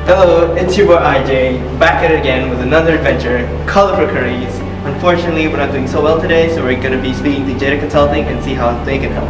Hello, it's your boy IJ, back at it again with another adventure, Colorful Curries. Unfortunately, we're not doing so well today, so we're going to be speaking to Jada Consulting and see how they can help.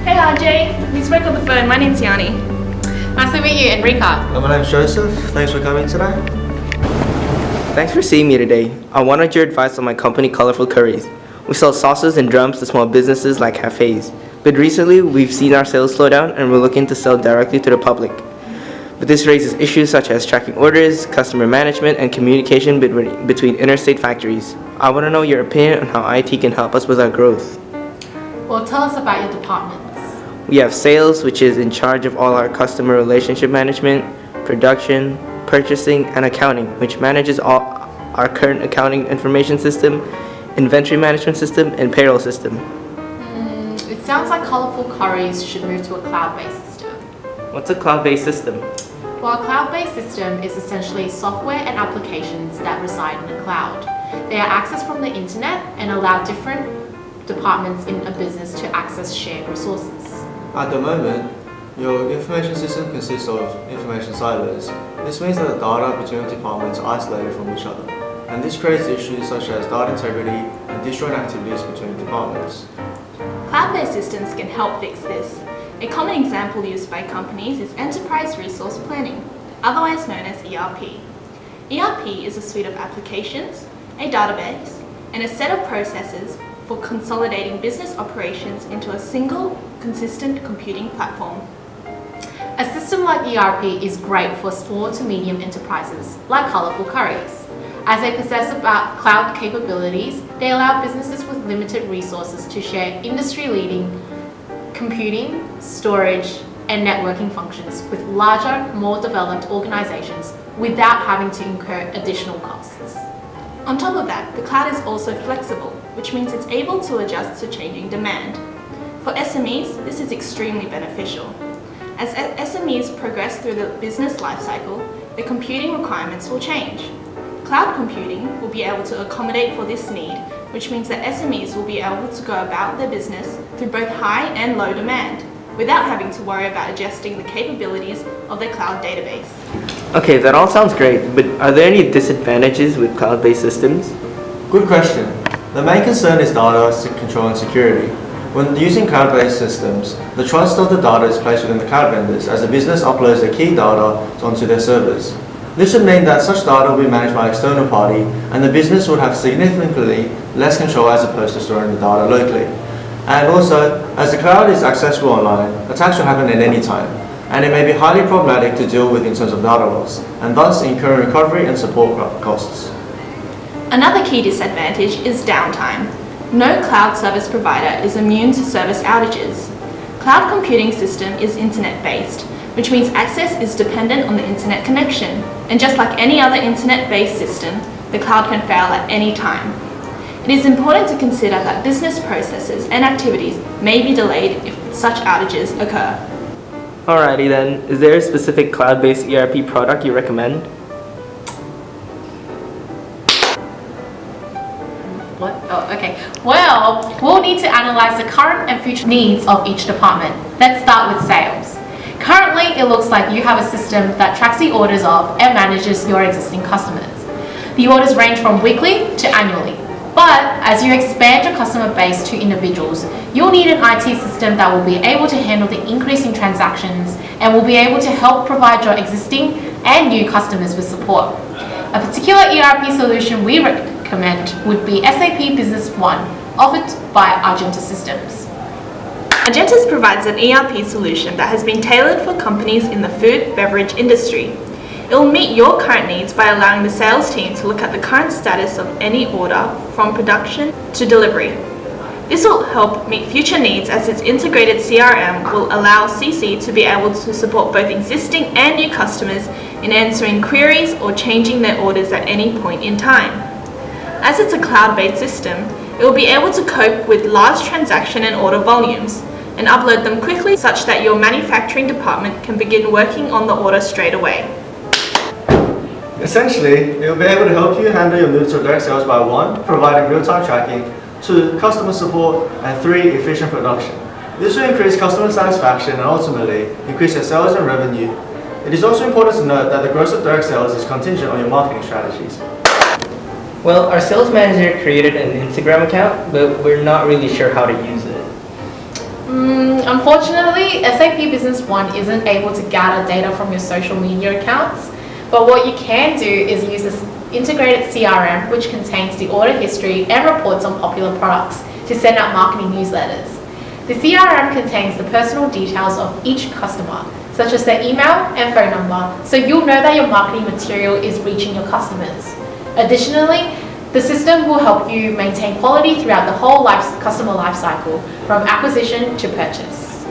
Hey RJ, we spoke on the phone. My name's Yanni. Nice to meet you, Enrica. My name's Joseph. Thanks for coming today. Thanks for seeing me today. I wanted your advice on my company, Colorful Curries. We sell sauces and drums to small businesses like cafes. But recently, we've seen our sales slow down and we're looking to sell directly to the public. But this raises issues such as tracking orders, customer management, and communication between interstate factories. I want to know your opinion on how IT can help us with our growth. Well, tell us about your departments. We have sales, which is in charge of all our customer relationship management, production, purchasing, and accounting, which manages all our current accounting information system, inventory management system, and payroll system. It sounds like Colorful Curries should move to a cloud-based system. What's a cloud-based system? Well, a cloud-based system is essentially software and applications that reside in the cloud. They are accessed from the internet and allow different departments in a business to access shared resources. At the moment, your information system consists of information silos. This means that the data between departments are isolated from each other, and this creates issues such as data integrity and disjoint activities between departments. Cloud-based systems can help fix this. A common example used by companies is Enterprise Resource Planning, otherwise known as ERP. ERP is a suite of applications, a database, and a set of processes for consolidating business operations into a single, consistent computing platform. A system like ERP is great for small to medium enterprises, like Colorful Curries. As they possess about cloud capabilities, they allow businesses with limited resources to share industry-leading computing, storage, and networking functions with larger, more developed organizations without having to incur additional costs. On top of that, the cloud is also flexible, which means it's able to adjust to changing demand. For SMEs, this is extremely beneficial. As SMEs progress through the business lifecycle, the computing requirements will change. Cloud computing will be able to accommodate for this need, which means that SMEs will be able to go about their business through both high and low demand, without having to worry about adjusting the capabilities of their cloud database. Okay, that all sounds great, but are there any disadvantages with cloud-based systems? Good question. The main concern is data control and security. When using cloud-based systems, the trust of the data is placed within the cloud vendors as the business uploads their key data onto their servers. This would mean that such data will be managed by an external party and the business would have significantly less control as opposed to storing the data locally. And also, as the cloud is accessible online, attacks will happen at any time, and it may be highly problematic to deal with in terms of data loss, and thus incurring recovery and support costs. Another key disadvantage is downtime. No cloud service provider is immune to service outages. Cloud computing system is internet-based, which means access is dependent on the internet connection. And just like any other internet-based system, the cloud can fail at any time. It is important to consider that business processes and activities may be delayed if such outages occur. Alrighty then, is there a specific cloud-based ERP product you recommend? What? Oh, okay. Well, we'll need to analyze the current and future needs of each department. Let's start with sales. Currently, it looks like you have a system that tracks the orders of and manages your existing customers. The orders range from weekly to annually. But as you expand your customer base to individuals, you'll need an IT system that will be able to handle the increasing transactions and will be able to help provide your existing and new customers with support. A particular ERP solution we recommend would be SAP Business One, offered by Argenta Systems. Argentus provides an ERP solution that has been tailored for companies in the food beverage industry. It will meet your current needs by allowing the sales team to look at the current status of any order from production to delivery. This will help meet future needs as its integrated CRM will allow CC to be able to support both existing and new customers in answering queries or changing their orders at any point in time. As it's a cloud-based system, it will be able to cope with large transaction and order volumes and upload them quickly such that your manufacturing department can begin working on the order straight away. Essentially, it will be able to help you handle your move to direct sales by 1, providing real-time tracking, 2, customer support, and 3, efficient production. This will increase customer satisfaction and ultimately increase your sales and revenue. It is also important to note that the growth of direct sales is contingent on your marketing strategies. Well, our sales manager created an Instagram account, but we're not really sure how to use it. Unfortunately, SAP Business One isn't able to gather data from your social media accounts, but what you can do is use this integrated CRM, which contains the order history and reports on popular products to send out marketing newsletters. The CRM contains the personal details of each customer, such as their email and phone number, so you'll know that your marketing material is reaching your customers. Additionally, the system will help you maintain quality throughout the whole customer life cycle, from acquisition to purchase.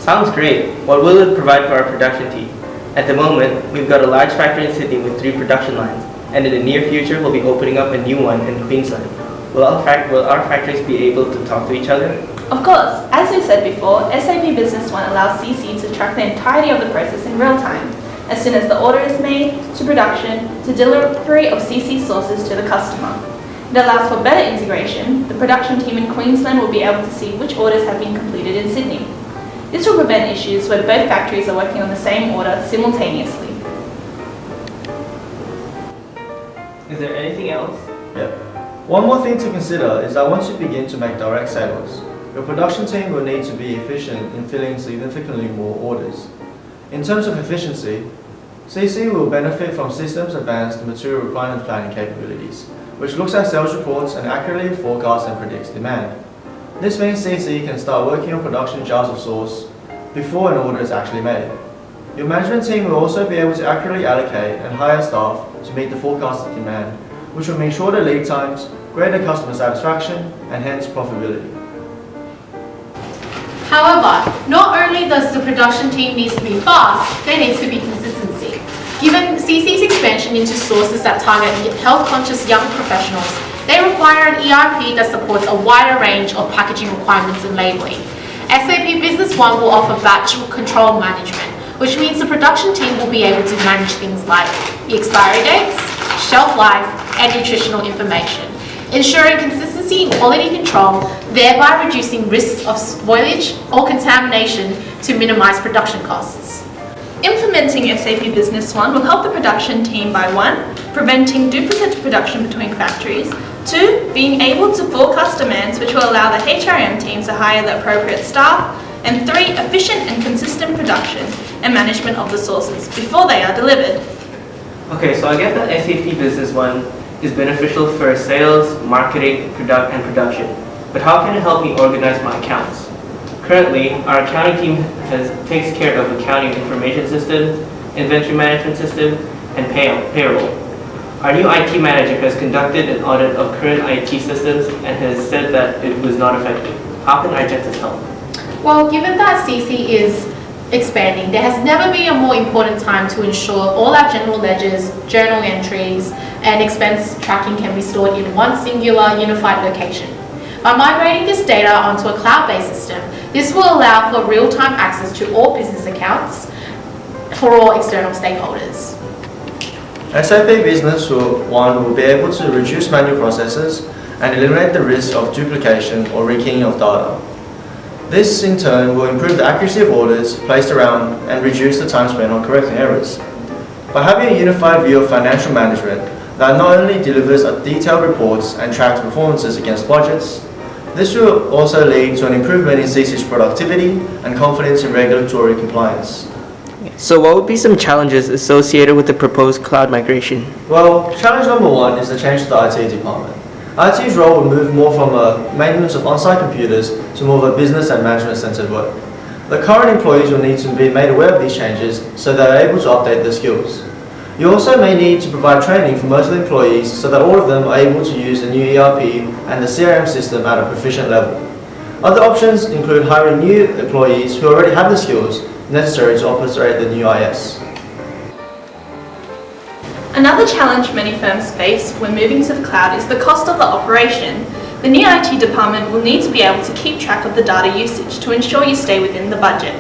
Sounds great. What will it provide for our production team? At the moment, we've got a large factory in Sydney with 3 production lines, and in the near future we'll be opening up a new one in Queensland. Will our factories be able to talk to each other? Of course, as we said before, SAP Business One allows CC to track the entirety of the process in real time, as soon as the order is made, to production, to delivery of CC sources to the customer. It allows for better integration. The production team in Queensland will be able to see which orders have been completed in Sydney. This will prevent issues where both factories are working on the same order simultaneously. Is there anything else? Yep. One more thing to consider is that once you begin to make direct sales, your production team will need to be efficient in filling significantly more orders. In terms of efficiency, CC will benefit from Systems Advanced Material Requirements Planning capabilities, which looks at sales reports and accurately forecasts and predicts demand. This means CC can start working on production jars of sauce before an order is actually made. Your management team will also be able to accurately allocate and hire staff to meet the forecasted demand, which will mean shorter lead times, greater customer satisfaction, and hence profitability. However, not only does the production team need to be fast, there needs to be consistency. Given CC's expansion into sources that target health-conscious young professionals, they require an ERP that supports a wider range of packaging requirements and labeling. SAP Business One will offer batch control management, which means the production team will be able to manage things like the expiry dates, shelf life, and nutritional information, ensuring consistency and quality control, thereby reducing risks of spoilage or contamination to minimize production costs. Implementing SAP Business One will help the production team by 1. Preventing duplicate production between factories, 2. Being able to forecast demands, which will allow the HRM team to hire the appropriate staff, and 3. Efficient and consistent production and management of the sources before they are delivered. Okay, so I get that SAP Business One is beneficial for sales, marketing, and production, but how can it help me organize my accounts? Currently, our accounting team takes care of accounting information system, inventory management system, and payroll. Our new IT manager has conducted an audit of current IT systems and has said that it was not effective. How can Argentus help? Well, given that CC is expanding, there has never been a more important time to ensure all our general ledgers, journal entries, and expense tracking can be stored in one singular unified location. By migrating this data onto a cloud-based system, this will allow for real-time access to all business accounts for all external stakeholders. SAP Business One will be able to reduce manual processes and eliminate the risk of duplication or rekeying of data. This in turn will improve the accuracy of orders placed around and reduce the time spent on correcting errors. By having a unified view of financial management that not only delivers detailed reports and tracks performances against budgets, this will also lead to an improvement in CC's productivity and confidence in regulatory compliance. So what would be some challenges associated with the proposed cloud migration? Well, challenge number 1 is the change to the IT department. IT's role will move more from a maintenance of on-site computers to more of a business and management-centered work. The current employees will need to be made aware of these changes so they are able to update their skills. You also may need to provide training for most of the employees so that all of them are able to use the new ERP and the CRM system at a proficient level. Other options include hiring new employees who already have the skills necessary to operate the new IS. Another challenge many firms face when moving to the cloud is the cost of the operation. The new IT department will need to be able to keep track of the data usage to ensure you stay within the budget.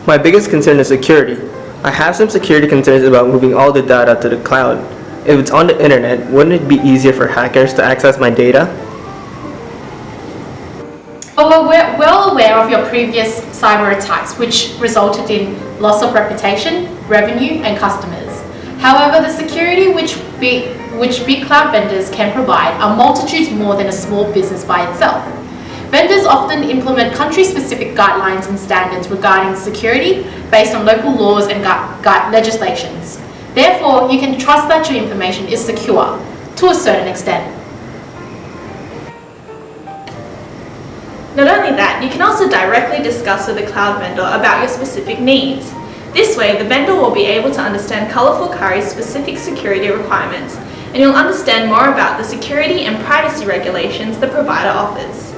My biggest concern is security. I have some security concerns about moving all the data to the cloud. If it's on the internet, wouldn't it be easier for hackers to access my data? But we're well aware of your previous cyber attacks, which resulted in loss of reputation, revenue, and customers. However, the security which big cloud vendors can provide are multitudes more than a small business by itself. Vendors often implement country-specific guidelines and standards regarding security based on local laws and legislations. Therefore, you can trust that your information is secure to a certain extent. Not only that, you can also directly discuss with the cloud vendor about your specific needs. This way, the vendor will be able to understand Colourful Curry's specific security requirements, and you'll understand more about the security and privacy regulations the provider offers.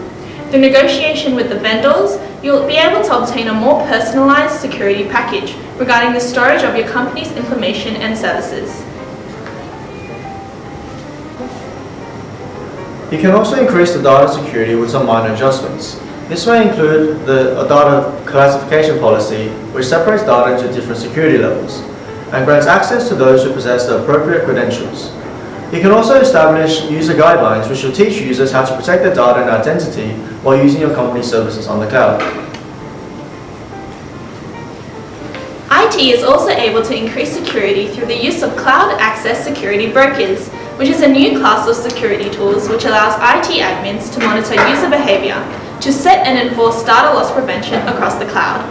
Through negotiation with the vendors, you'll be able to obtain a more personalized security package regarding the storage of your company's information and services. You can also increase the data security with some minor adjustments. This may include a data classification policy, which separates data into different security levels and grants access to those who possess the appropriate credentials. You can also establish user guidelines, which will teach users how to protect their data and identity while using your company's services on the cloud. IT is also able to increase security through the use of cloud access security brokers, which is a new class of security tools which allows IT admins to monitor user behavior to set and enforce data loss prevention across the cloud.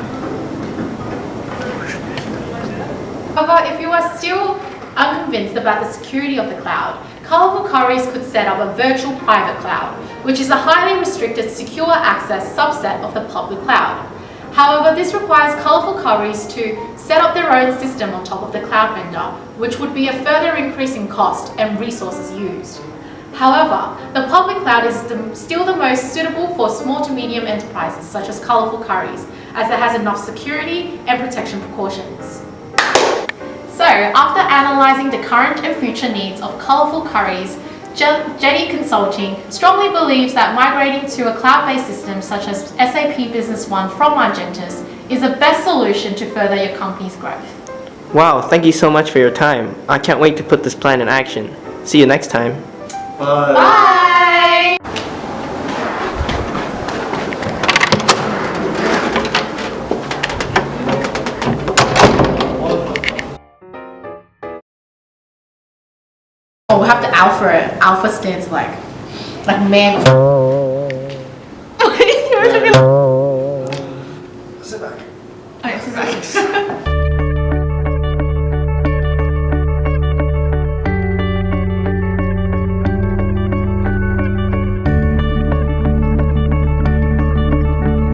However, if you are still unconvinced about the security of the cloud, Colourful Curries could set up a virtual private cloud, which is a highly restricted secure access subset of the public cloud. However, this requires Colourful Curries to set up their own system on top of the cloud vendor, which would be a further increase in cost and resources used. However, the public cloud is still the most suitable for small to medium enterprises such as Colourful Curries, as it has enough security and protection precautions. So, after analysing the current and future needs of Colourful Curries, Jetty Consulting strongly believes that migrating to a cloud-based system such as SAP Business One from Argentus is the best solution to further your company's growth. Wow, thank you so much for your time. I can't wait to put this plan in action. See you next time. Bye. Bye! Oh, we have to alpha it. Alpha stands like man.